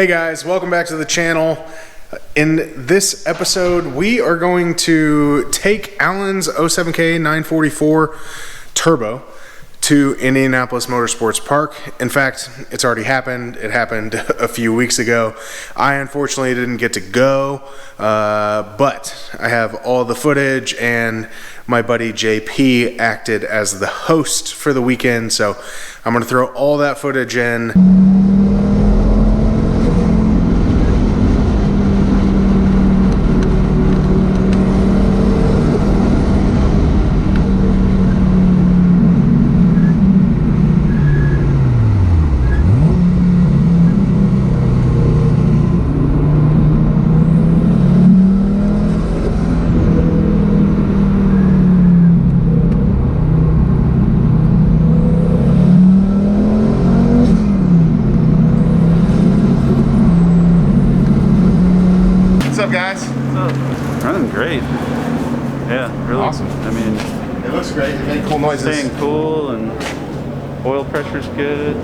Hey guys, welcome back to the channel. In this episode, we are going to take Alan's 07K 944 Turbo to Indianapolis Motor Park. In fact, it's already happened. It happened a few weeks ago. I unfortunately didn't get to go, but I have all the footage, and my buddy JP acted as the host for the weekend, so I'm gonna throw all that footage in. What's up, guys? What's up? Running great. Yeah, really awesome. I mean, it looks great. It made cool noises. Staying cool, and oil pressure's good.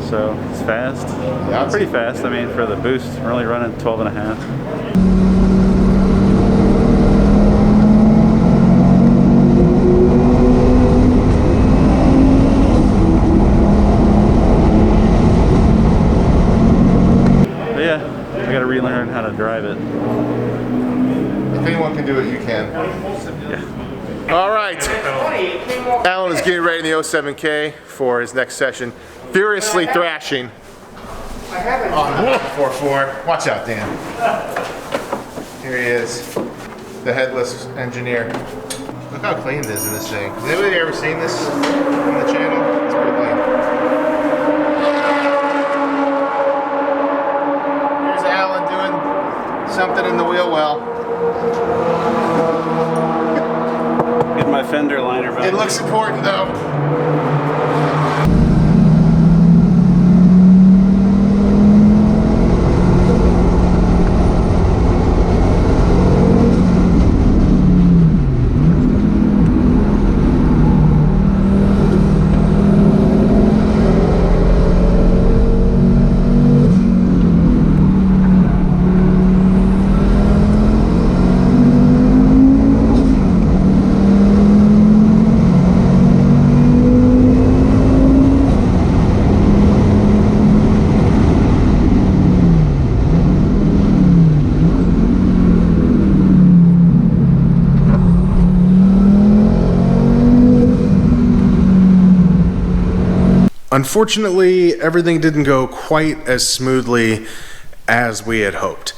So it's fast. Yeah, it's pretty fast. I mean, for the boost, we're only running 12.5. I gotta relearn how to drive it. If anyone can do it, you can. Yeah. All right. Alan is getting ready in the 07K for his next session. Furiously thrashing on the 4.4. Watch out, Dan. Here he is, the headless engineer. Look how clean it is in this thing. Has anybody ever seen this on the channel? It's pretty clean. Something in the wheel well. Get my fender liner back. It looks important though. Unfortunately, everything didn't go quite as smoothly as we had hoped.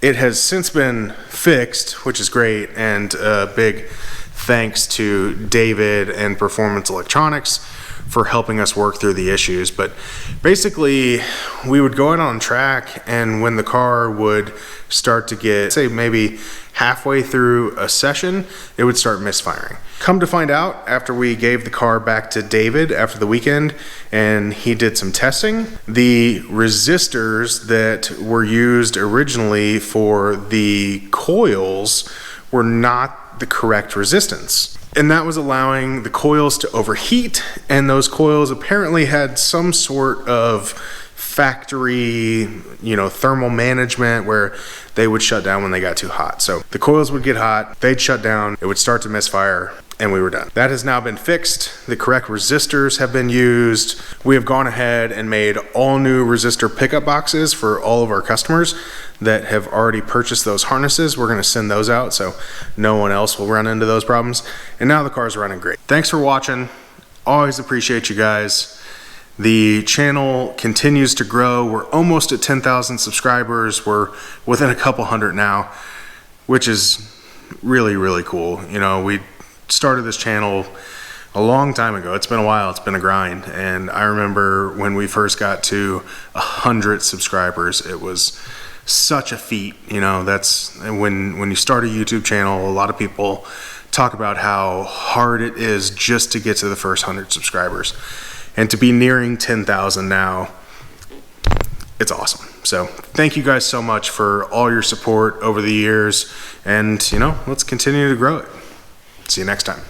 It has since been fixed, which is great, and a big thanks to David and Performance Electronics for helping us work through the issues. But basically, we would go out on track, and when the car would start to get, say, maybe halfway through a session, it would start misfiring. Come to find out, after we gave the car back to David after the weekend and he did some testing, the resistors that were used originally for the coils were not the correct resistance. And that was allowing the coils to overheat, and those coils apparently had some sort of factory, thermal management where they would shut down when they got too hot. So the coils would get hot, they'd shut down, it would start to misfire, and we were done. That has now been fixed. The correct resistors have been used. We have gone ahead and made all new resistor pickup boxes for all of our customers that have already purchased those harnesses. We're gonna send those out so no one else will run into those problems. And now the car's running great. Thanks for watching. Always appreciate you guys. The channel continues to grow. We're almost at 10,000 subscribers. We're within a couple hundred now, which is really, really cool. We started this channel a long time ago. It's been a while. It's been a grind. And I remember when we first got to 100 subscribers, it was such a feat. That's when you start a YouTube channel, a lot of people talk about how hard it is just to get to the first 100 subscribers. And to be nearing 10,000 now, it's awesome. So thank you guys so much for all your support over the years, and let's continue to grow it. See you next time.